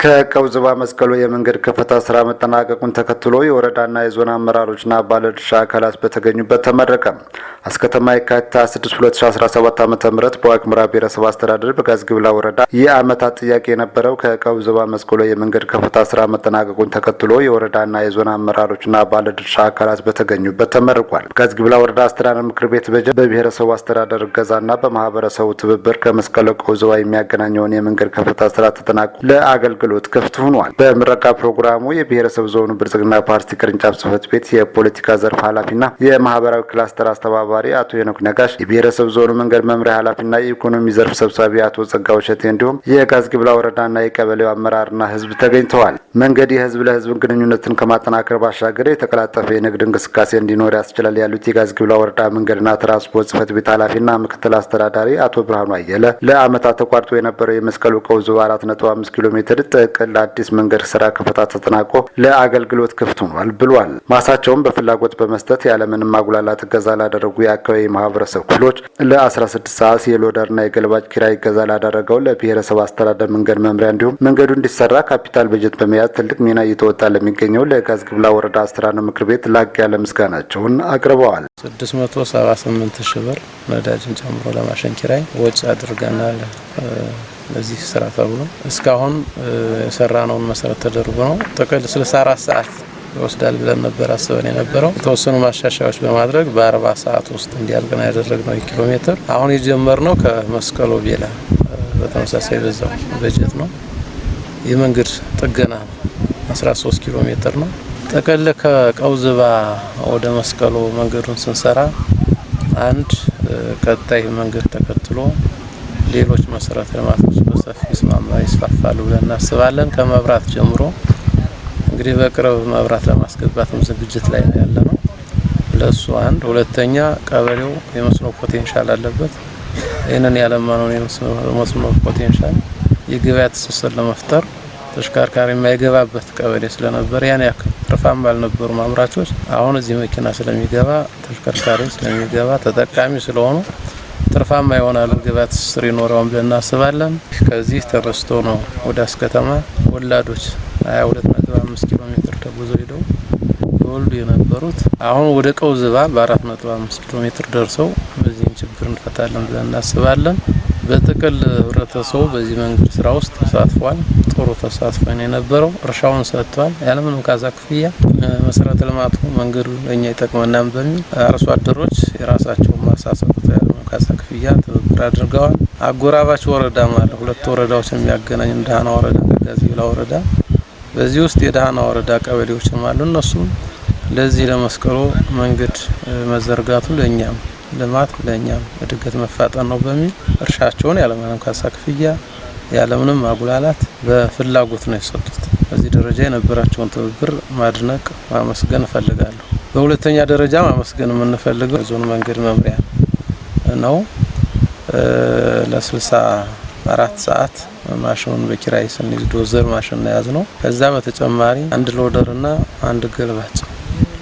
ከቀውዝባ መስቀሎ የመንገድ ከፈታ ስራ መጠናቀቁን ተከትሎ የወረዳና የዞን አመራሮችና ባለድርሻ አካላት በተገኙበት ተመረቀ። አስከተማ የካቲት 6 2017 ዓ.ም በዋግኽምራ ብሔረሰብ አስተዳደር በጋዝግብላ ወረዳ የአመታት ጥያቄ የነበረው ከቀውዝባ መስቀሎ የመንገድ ከፈታ ስራ መጠናቀቁን ተከትሎ የወረዳና የዞን አመራሮችና ባለድርሻ አካላት በተገኙበት ተመርቋል። ጋዝግብላ ወረዳ አስተዳደር ምክር ቤት በጀት በብሔረሰቡ አስተዳደር እገዛና በማህበረሰቡ ትብብር ከመስቀሎ ቀውዝባ የሚያገናኘውን የመንገድ ከፈታ ስራ ተጠናቆ ለአገልግሎት ክፍት ሆኗል። በምረቃ ፕሮግራሙ የብሔረሰብ ዞኑ ብልጽግና ፓርቲ ቅርንጫፍ ጽህፈት ቤት የፖለቲካ ዘርፍ ኃላፊና የማህበራዊ ክላስተር አስተባባሪ አቶ ሄኖክ ነጋሽ፣ የብሔረሰብ ዞኑ መንገድ መምሪያ ኃላፊና የኢኮኖሚ ዘርፍ ሰብሳቢ አቶ ጸጋው ሸቴ እንዲሁም የጋዝግብላ ወረዳና የቀበሌው አመራርና ህዝብ ተገኝተዋል። መንገድ የህዝብ ለህዝብ ግንኙነትን ከማጠናከር ባሻገር የተቀላጠፈ የንግድ እንቅስቃሴ እንዲኖር ያስችላል ያሉት የጋዝግብላ ወረዳ መንገድና ትራንስፖርት ጽህፈት ቤት ኃላፊና ምክትል አስተዳዳሪ አቶ ብርሃኑ አየለ ለአመታት ተቋርጦ የነበረው የመስቀሎ ቀውዝባ 4.5 ኪሎ ሜትር ጥቅል አዲስ መንገድ ስራ ከፈታ ተጠናቆ ለአገልግሎት ክፍት ሆኗል ብሏል። ማሳቸውን በፍላጎት በመስጠት ያለምንም ማጉላላት እገዛ ላደረጉ የአካባቢ ማህበረሰብ ክፍሎች ለ16 ሰዓት የሎደርና የገልባጭ ኪራይ እገዛ ላደረገው ለብሔረሰብ አስተዳደር መንገድ መምሪያ እንዲሁም መንገዱ እንዲሰራ ካፒታል በጀት በመያዝ ትልቅ ሚና እየተወጣ ለሚገኘው ለጋዝግብላ ወረዳ አስተዳደር ምክር ቤት ላቅ ያለ ምስጋናቸውን አቅርበዋል። 678 ሺህ ብር ነዳጅን ጨምሮ ለማሽን ኪራይ ወጪ አድርገናል። ለዚህ ስራ ተብሎ እስካሁን የሰራነውን መሰረት ተደርጎ ነው። ጥቅል 64 ሰዓት ይወስዳል ብለን ነበር አስበን የነበረው። የተወሰኑ ማሻሻያዎች በማድረግ በ40 ሰዓት ውስጥ እንዲያልቅ ነው ያደረግነው። ኪሎ ሜትር አሁን የጀመርነው ከመስቀሎ ቤላ በተመሳሳይ በዛው በጀት ነው። የመንገድ ጥገና 13 ኪሎ ሜትር ነው። ጥቅል ከቀውዝባ ወደ መስቀሎ መንገዱን ስንሰራ አንድ ቀጣይ መንገድ ተከትሎ ሌሎች መሰረተ ልማቶች በሰፊ ይስፋፋሉ ብለን እናስባለን። ከመብራት ጀምሮ እንግዲህ በቅርብ መብራት ለማስገባትም ዝግጅት ላይ ነው ያለነው። ለሱ አንድ ሁለተኛ ቀበሌው የመስኖ ፖቴንሻል አለበት። ይሄንን ያለማነው የመስኖ ፖቴንሻል የገበያ ትስስር ለመፍጠር ተሽከርካሪ የማይገባበት ቀበሌ ስለነበር ያን ያክል ትርፋማ ባልነበሩ አምራቾች አሁን እዚህ መኪና ስለሚገባ ተሽከርካሪ ስለሚገባ ተጠቃሚ ስለሆኑ ትርፋማ ይሆናሉ፣ ገበያ ትስስር ይኖረዋል ብለን እናስባለን። ከዚህ ተነስቶ ነው ወደ አስከተማ ወላዶች 22.5 ኪሎ ሜትር ተጉዞ ሄደው ወልዱ የነበሩት አሁን ወደ ቀውዝባ በ4.5 ኪሎ ሜትር ደርሰው በዚህም ችግር እንፈታለን ብለን እናስባለን። በጥቅል ህብረተሰቡ በዚህ መንገድ ስራ ውስጥ ተሳትፏል። ጥሩ ተሳትፎ ነው የነበረው። እርሻውን ሰጥቷል ያለምንም ካሳ ክፍያ። መሰረተ ልማቱ መንገዱ ለኛ ይጠቅመናል በሚል አርሶ አደሮች የራሳቸውን ማሳ ሰጥተው ያለምንም ካሳ ክፍያ ትብብር አድርገዋል። አጎራባች ወረዳ ማለት ሁለት ወረዳዎች የሚያገናኝ ዳህና ወረዳ ከጋዝግብላ ወረዳ በዚህ ውስጥ የዳህና ወረዳ ቀበሌዎችም አሉ። እነሱም ለዚህ ለመስቀሎ መንገድ መዘርጋቱ ለኛም ልማት ለኛም እድገት መፋጠን ነው በሚል እርሻቸውን ያለምንም ካሳ ክፍያ ያለምንም ማጉላላት በፍላጎት ነው የሰጡት። በዚህ ደረጃ የነበራቸውን ትብብር ማድነቅ ማመስገን እፈልጋለሁ። በሁለተኛ ደረጃ ማመስገን የምንፈልገው ዞን መንገድ መምሪያ ነው። ለ64 ሰዓት ማሽኑን በኪራይ ስንይዝ ዶዘር ማሽን ያዝ ነው። ከዛ በተጨማሪ አንድ ሎደርና አንድ ገልባጭ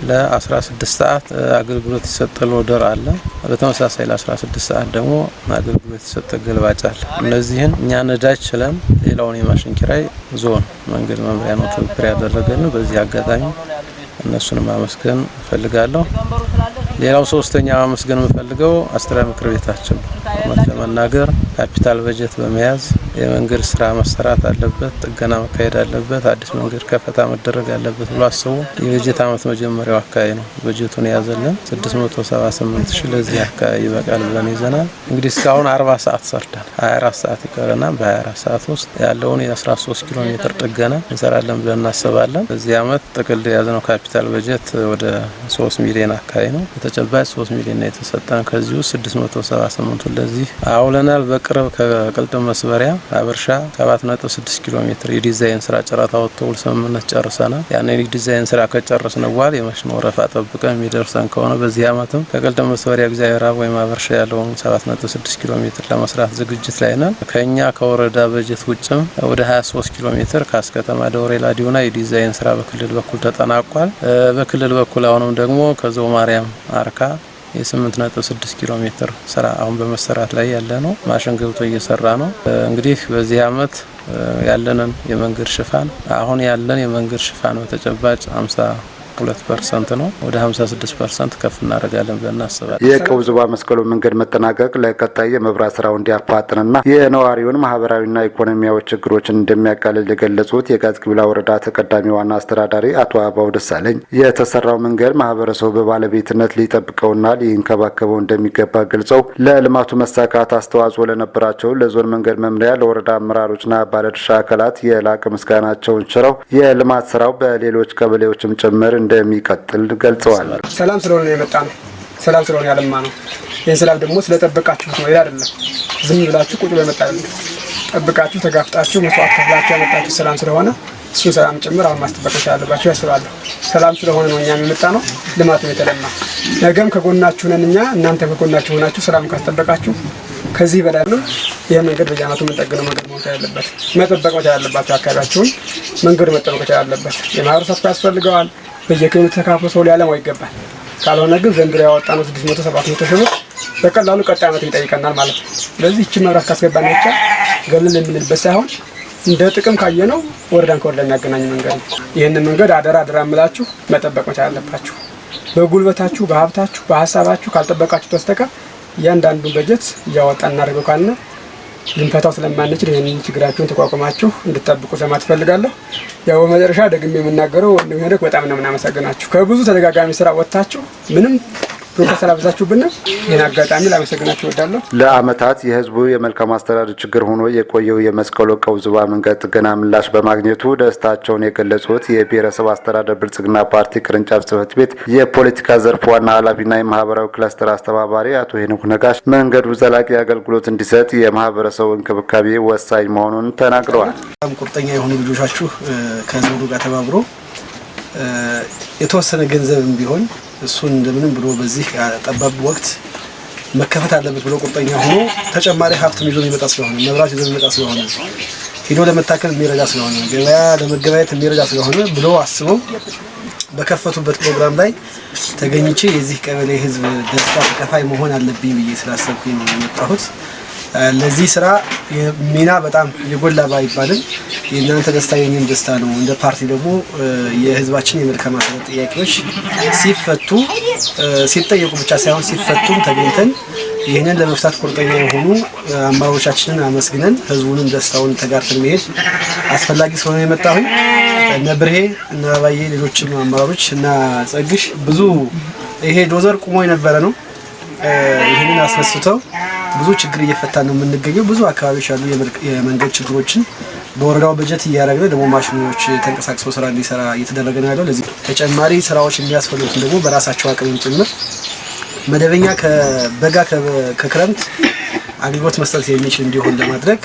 ለ16 ሰዓት አገልግሎት የሰጠ ሎደር አለ። በተመሳሳይ ለ16 ሰዓት ደግሞ አገልግሎት የሰጠ ገልባጭ አለ። እነዚህን እኛ ነዳጅ ችለን ሌላውን የማሽን ኪራይ ዞን መንገድ መምሪያ ነው ትብብር ያደረገልን። በዚህ አጋጣሚ እነሱን ማመስገን እፈልጋለሁ። ሌላው ሶስተኛ ማመስገን የምፈልገው አስተዳደር ምክር ቤታችን ነው። ለመናገር ካፒታል በጀት በመያዝ የመንገድ ስራ መሰራት አለበት፣ ጥገና መካሄድ አለበት፣ አዲስ መንገድ ከፈታ መደረግ አለበት ብሎ አስቦ የበጀት አመት መጀመሪያው አካባቢ ነው በጀቱን ያዘልን 678 ሺህ ለዚህ አካባቢ ይበቃል ብለን ይዘናል። እንግዲህ እስካሁን 40 ሰዓት ሰርተናል። 24 ሰዓት ይቀረና በ24 ሰዓት ውስጥ ያለውን የ13 ኪሎ ሜትር ጥገና እንሰራለን ብለን እናስባለን። በዚህ አመት ጥቅል ያዝነው ካፒታል በጀት ወደ 3 ሚሊዮን አካባቢ ነው። በተጨባጭ 3 ሚሊዮን ነው የተሰጠን። ከዚሁ 678 ለዚህ አውለናል። በቅርብ ከቅልጥም መስበሪያ አበርሻ 7.6 ኪሎ ሜትር የዲዛይን ስራ ጨረታ ወጥቶ ስምምነት ጨርሰናል። ያን የዲዛይን ስራ ከጨረስን በኋላ የማሽን ወረፋ ጠብቀን የሚደርሰን ከሆነ በዚህ አመትም ከቅልጥም መስበሪያ እግዚአብሔር አብ ወይም አበርሻ ያለውን 7.6 ኪሎ ሜትር ለመስራት ዝግጅት ላይ ነን። ከኛ ከወረዳ በጀት ውጭም ወደ 23 ኪሎ ሜትር ከአስከተማ ደወሬ ላዲዮና የዲዛይን ስራ በክልል በኩል ተጠናቋል። በክልል በኩል አሁንም ደግሞ ከዘው ማርያም አርካ የ8.6 ኪሎ ሜትር ስራ አሁን በመሰራት ላይ ያለ ነው። ማሽን ገብቶ እየሰራ ነው። እንግዲህ በዚህ አመት ያለንን የመንገድ ሽፋን አሁን ያለን የመንገድ ሽፋን በተጨባጭ 52% ነው። ወደ 56% ከፍ እናደርጋለን ብለን እናስባለን። የቀውዝባ መስቀሉ መንገድ መጠናቀቅ ለቀጣይ የመብራት ስራው እንዲያፋጥንና የነዋሪውን ማህበራዊና ኢኮኖሚያዊ ችግሮችን እንደሚያቃልል የገለጹት የጋዝግብላ ወረዳ ተቀዳሚ ዋና አስተዳዳሪ አቶ አባው ደሳለኝ የተሰራው መንገድ ማህበረሰቡ በባለቤትነት ሊጠብቀውና ሊንከባከበው እንደሚገባ ገልጸው ለልማቱ መሳካት አስተዋጽኦ ለነበራቸው ለዞን መንገድ መምሪያ ለወረዳ አመራሮችና ባለድርሻ አካላት የላቀ ምስጋናቸውን ችረው የልማት ስራው በሌሎች ቀበሌዎችም ጭምር እንደሚቀጥል ገልጸዋል። ሰላም ስለሆነ የመጣ ነው። ሰላም ስለሆነ ያለማ ነው። ይሄን ሰላም ደግሞ ስለጠበቃችሁ ነው አይደለም። ዝም ብላችሁ ቁጭ ብሎ የመጣ አይደለም። ጠብቃችሁ ተጋፍጣችሁ መስዋዕት ከፍላችሁ ያመጣችሁ ሰላም ስለሆነ እሱ ሰላም ጭምር አሁን ማስጠበቅ ያለባችሁ ያስባለሁ። ሰላም ስለሆነ ነው እኛም የመጣ ነው። ልማት ነው የተለማ። ነገም ከጎናችሁ ነን እኛ። እናንተ ከጎናችሁ ሆናችሁ ሰላም ካስጠበቃችሁ ከዚህ በላይ ነው። ይሄ መንገድ በጃማቱ መንጠግነው መንገድ ነው ያለበት። መጠበቅ ያለባችሁ አካባቢያችሁን መንገድ መጠበቅ ያለበት የማህበረሰብ ያስፈልገዋል። በየክልሉ ተካፍሎ ሰው ሊያለማው ይገባል። ካልሆነ ግን ዘንድሮ ያወጣነው 600-700 ሺህ ብር በቀላሉ ቀጣይ ዓመት ይጠይቀናል ማለት ነው። ስለዚህ እቺ መብራት ካስገባን ብቻ ገለል የምንልበት ሳይሆን እንደ ጥቅም ካየነው ወረዳን ከወረዳ የሚያገናኝ መንገድ ነው። ይህንን መንገድ አደራ እምላችሁ መጠበቅ መቻል አለባችሁ። በጉልበታችሁ፣ በሀብታችሁ፣ በሀሳባችሁ ካልጠበቃችሁ በስተቀር እያንዳንዱን በጀት እያወጣን እናደርገው ካልን ልንፈታው ስለማንችል ይህንን ችግራችሁን ተቋቁማችሁ እንድትጠብቁ ለማለት እፈልጋለሁ። ያው በመጨረሻ ደግሜ የምናገረው እንደሚሄደው በጣም ነው የምናመሰግናችሁ። ከብዙ ተደጋጋሚ ስራ ወጥታችሁ ምንም ፕሮፌሰር አብዛችሁብን ይህን አጋጣሚ ላመሰግናችሁ እወዳለሁ። ለአመታት የህዝቡ የመልካም አስተዳደር ችግር ሆኖ የቆየው የመስቀሉ ቀውዝባ መንገድ ጥገና ምላሽ በማግኘቱ ደስታቸውን የገለጹት የብሔረሰብ አስተዳደር ብልጽግና ፓርቲ ቅርንጫፍ ጽህፈት ቤት የፖለቲካ ዘርፍ ዋና ኃላፊና የማህበራዊ ክላስተር አስተባባሪ አቶ ሄኖክ ነጋሽ መንገዱ ዘላቂ አገልግሎት እንዲሰጥ የማህበረሰቡ እንክብካቤ ወሳኝ መሆኑን ተናግረዋል። ቁርጠኛ የሆኑ ልጆቻችሁ ከዞኑ ጋር ተባብሮ የተወሰነ ገንዘብም ቢሆን እሱን እንደምንም ብሎ በዚህ ጠባብ ወቅት መከፈት አለበት ብሎ ቁርጠኛ ሆኖ ተጨማሪ ሀብት ይዞ የሚመጣ ስለሆነ መብራት ይዞ የሚመጣ ስለሆነ ሄዶ ለመታከል የሚረዳ ስለሆነ ገበያ ለመገበያየት የሚረዳ ስለሆነ ብሎ አስበው በከፈቱበት ፕሮግራም ላይ ተገኝቼ የዚህ ቀበሌ ህዝብ ደስታ ተካፋይ መሆን አለብኝ ብዬ ስላሰብኩኝ ነው የመጣሁት። ለዚህ ስራ ሚና በጣም የጎላ ባይባልም የእናንተ ደስታ የኔም ደስታ ነው። እንደ ፓርቲ ደግሞ የህዝባችን የመልካም አስተዳደር ጥያቄዎች ሲፈቱ ሲጠየቁ ብቻ ሳይሆን ሲፈቱም ተገኝተን ይህንን ለመፍታት ቁርጠኛ የሆኑ አመራሮቻችንን አመስግነን ህዝቡንም ደስታውን ተጋርተን መሄድ አስፈላጊ ስለሆነ የመጣሁኝ እነ ብርሄ እና አባዬ ሌሎችም አመራሮች እና ጸግሽ ብዙ ይሄ ዶዘር ቁሞ የነበረ ነው። ይህንን አስነስተው ብዙ ችግር እየፈታ ነው የምንገኘው። ብዙ አካባቢዎች ያሉ የመንገድ ችግሮችን በወረዳው በጀት እያደረግን ደግሞ ማሽኖች ተንቀሳቅሰው ስራ እንዲሰራ እየተደረገ ነው ያለው። ለዚህ ተጨማሪ ስራዎች የሚያስፈልጉትን ደግሞ በራሳቸው አቅም ጭምር መደበኛ ከበጋ ከክረምት አገልግሎት መስጠት የሚችል እንዲሆን ለማድረግ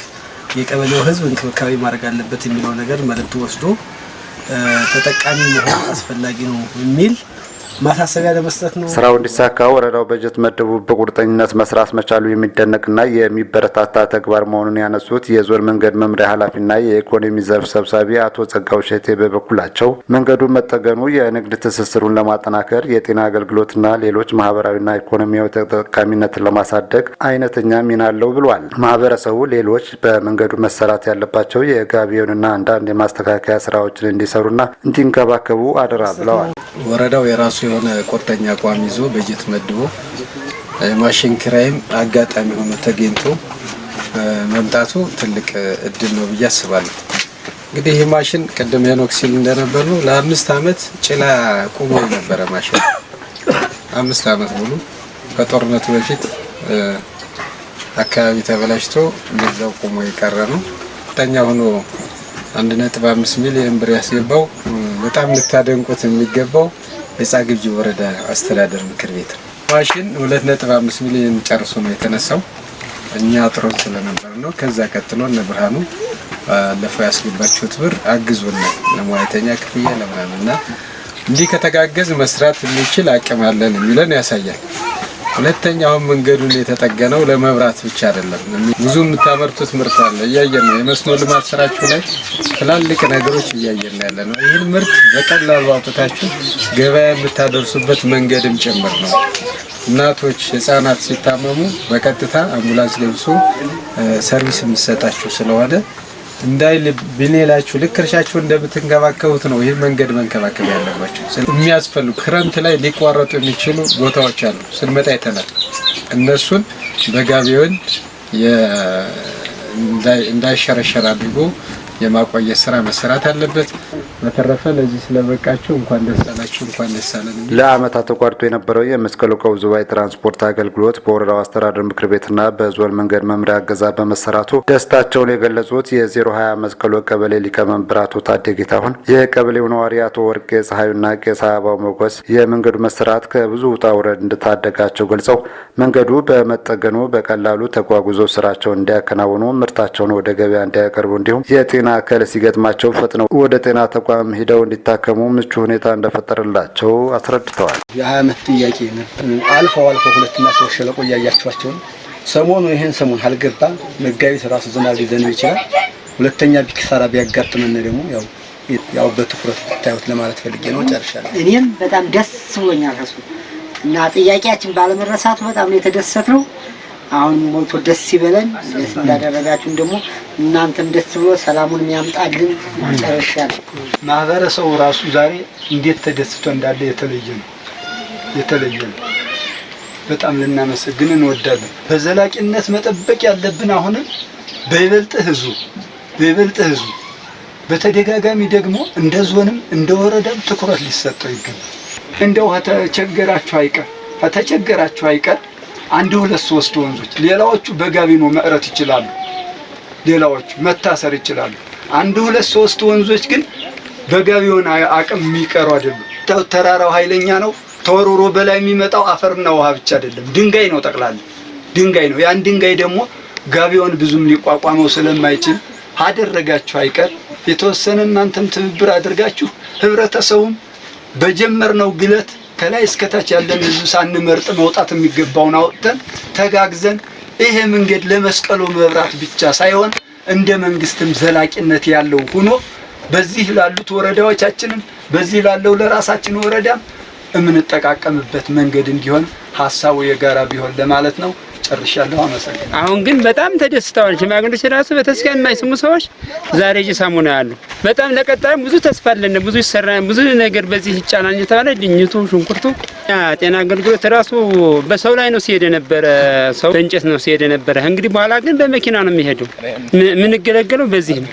የቀበሌው ህዝብ እንክብካቤ ማድረግ አለበት የሚለው ነገር መልእክት ወስዶ ተጠቃሚ መሆን አስፈላጊ ነው የሚል ማሳሰቢያ ለመስጠት ነው። ስራው እንዲሳካ ወረዳው በጀት መደቡ በቁርጠኝነት መስራት መቻሉ የሚደነቅና የሚበረታታ ተግባር መሆኑን ያነሱት የዞን መንገድ መምሪያ ኃላፊና የኢኮኖሚ ዘርፍ ሰብሳቢ አቶ ጸጋው ሸቴ በበኩላቸው መንገዱ መጠገኑ የንግድ ትስስሩን ለማጠናከር የጤና አገልግሎትና ሌሎች ማህበራዊና ኢኮኖሚያዊ ተጠቃሚነትን ለማሳደግ አይነተኛ ሚና አለው ብሏል። ማህበረሰቡ ሌሎች በመንገዱ መሰራት ያለባቸው የጋቢዮንና አንዳንድ የማስተካከያ ስራዎችን እንዲሰሩና እንዲንከባከቡ አደራ ብለዋል። ወረዳው የራሱ የሆነ ቁርጠኛ አቋም ይዞ በጀት መድቦ ማሽን ኪራይም አጋጣሚ ሆኖ ተገኝቶ መምጣቱ ትልቅ እድል ነው ብዬ አስባለሁ። እንግዲህ ይህ ማሽን ቀደም ሄኖክ ሲል እንደነበር ነው ለ5 አመት ጭላ ቆሞ የነበረ ማሽን 5 አመት ሙሉ ከጦርነቱ በፊት አካባቢ ተበላሽቶ እንደዛው ቆሞ የቀረ ነው። ቁርጠኛ ሆኖ 1.5 ሚሊዮን ብር ያስገባው በጣም ልታደንቁት የሚገባው የጻግብጂ ወረዳ አስተዳደር ምክር ቤት ነው። ማሽን 2.5 ሚሊዮን ጨርሶ ነው የተነሳው። እኛ ጥሮን ስለነበር ነው። ከዛ ቀጥሎ እነ ብርሃኑ ለፈው ያስገባችሁት ብር አግዞና ለሙያተኛ ክፍያ ለምናምንና እንዲህ ከተጋገዝ መስራት የሚችል አቅም አለን የሚለን ያሳያል። ሁለተኛው መንገዱን የተጠገነው ለመብራት ብቻ አይደለም። ብዙ የምታመርቱት ምርት አለ እያየን ነው። የመስኖ ልማት ስራችሁ ላይ ትላልቅ ነገሮች እያየን ያለነው ይህን ምርት በቀላሉ አውጥታችሁ ገበያ የምታደርሱበት መንገድም ጭምር ነው። እናቶች ህፃናት ሲታመሙ በቀጥታ አምቡላንስ ገብቶ ሰርቪስ የሚሰጣችሁ ስለሆነ እንዳይል ቢኔላችሁ ልክ እርሻችሁ እንደምትንከባከቡት ነው ይህ መንገድ መንከባከብ ያለባችሁ። የሚያስፈልጉ ክረምት ላይ ሊቋረጡ የሚችሉ ቦታዎች አሉ። ስንመጣ አይተናል። እነሱን በጋቢውን እንዳይሸረሸር አድርጎ የማቆየት ስራ መሰራት አለበት። በተረፈ ለዚህ ስለበቃችሁ እንኳን ደስ አላችሁ፣ እንኳን ደስ አለን። ለአመታት ተቋርጦ የነበረው የመስቀሉ ቀውዝባይ ትራንስፖርት አገልግሎት በወረዳው አስተዳደር ምክር ቤትና በዞን መንገድ መምሪያ እገዛ በመሰራቱ ደስታቸውን የገለጹት የ020 መስቀሉ ቀበሌ ሊቀመንበር አቶ ታዴ ጌታሁን፣ የቀበሌው ነዋሪ አቶ ወርቄ ፀሐዩና ቄስ አበባው ሞገስ የመንገዱ መሰራት ከብዙ ውጣ ውረድ እንድታደጋቸው ገልጸው መንገዱ በመጠገኑ በቀላሉ ተጓጉዘው ስራቸውን እንዲያከናውኑ፣ ምርታቸውን ወደ ገበያ እንዲያቀርቡ እንዲሁም የጤና እክል ሲገጥማቸው ፈጥነው ወደ ጤና ተቋም ሂደው እንዲታከሙ ምቹ ሁኔታ እንደፈጠረላቸው አስረድተዋል። የ20 ዓመት ጥያቄ አልፎ 2 እና 3 ሸለቆ እያያችኋቸው ሰሞኑ ይሄን ሰሞን አልገባ መጋቢት ራሱ ዝናብ ሊዘንብ ይችላል። ሁለተኛ ቢክሳራ ቢያጋጥመን ደግሞ ያው በትኩረት ታዩት ለማለት ፈልጌ ነው። ጨርሻለሁ። እኔም በጣም ደስ ብሎኛል እና ጥያቄያችን ባለመረሳቱ በጣም የተደሰትነው። አሁን ሞልቶ ደስ ይበለን። ደስ እንዳደረጋችሁን ደግሞ እናንተም ደስ ብሎ ሰላሙን የሚያምጣልን ጨርሻለሁ። ማህበረሰቡ ራሱ ዛሬ እንዴት ተደስቶ እንዳለ የተለየ ነው። በጣም ልናመሰግን እንወዳለን። በዘላቂነት መጠበቅ ያለብን አሁንም በይበልጥ ህዝቡ በተደጋጋሚ ደግሞ እንደ ዞንም እንደ ወረዳም ትኩረት ሊሰጠው ይገባል። እንደው ከተቸገራችሁ አይቀር 1 2 3 ወንዞች ሌላዎቹ በጋቢኖ መዕረት ይችላሉ፣ ሌላዎቹ መታሰር ይችላሉ። 1 2 3 ወንዞች ግን በጋቢውን አቅም የሚቀሩ አይደሉም። ተራራው ኃይለኛ ነው። ተወርውሮ በላይ የሚመጣው አፈርና ውሃ ብቻ አይደለም፣ ድንጋይ ነው። ጠቅላላ ድንጋይ ነው። ያን ድንጋይ ደግሞ ጋቢውን ብዙም ሊቋቋመው ስለማይችል አደረጋችሁ አይቀር የተወሰነ እናንተም ትብብር አድርጋችሁ ህብረተሰቡም በጀመርነው ግለት ከላይ እስከታች ያለን ህዝብ ሳንመርጥ መውጣት የሚገባውን አውጥተን ተጋግዘን ይሄ መንገድ ለመስቀሉ መብራት ብቻ ሳይሆን እንደ መንግስትም ዘላቂነት ያለው ሆኖ በዚህ ላሉት ወረዳዎቻችንም በዚህ ላለው ለራሳችን ወረዳም የምንጠቃቀምበት መንገድ እንዲሆን ሐሳቡ የጋራ ቢሆን ለማለት ነው። ጨርሻለሁ። አመሰግናለሁ። አሁን ግን በጣም ተደስተዋል። ሽማግሌዎች ራሱ በተስፋ የማይስሙ ሰዎች ዛሬ እየሳሙ ነው ያሉ። በጣም ለቀጣይ ብዙ ተስፋ አለን። ብዙ ይሰራል፣ ብዙ ነገር በዚህ ይጫናል እየተባለ ድኝቱ፣ ሽንኩርቱ፣ ጤና አገልግሎት ራሱ በሰው ላይ ነው ሲሄድ የነበረ፣ ሰው በእንጨት ነው ሲሄድ የነበረ። እንግዲህ በኋላ ግን በመኪና ነው የሚሄደው። ምን ገለገለው በዚህ ነው።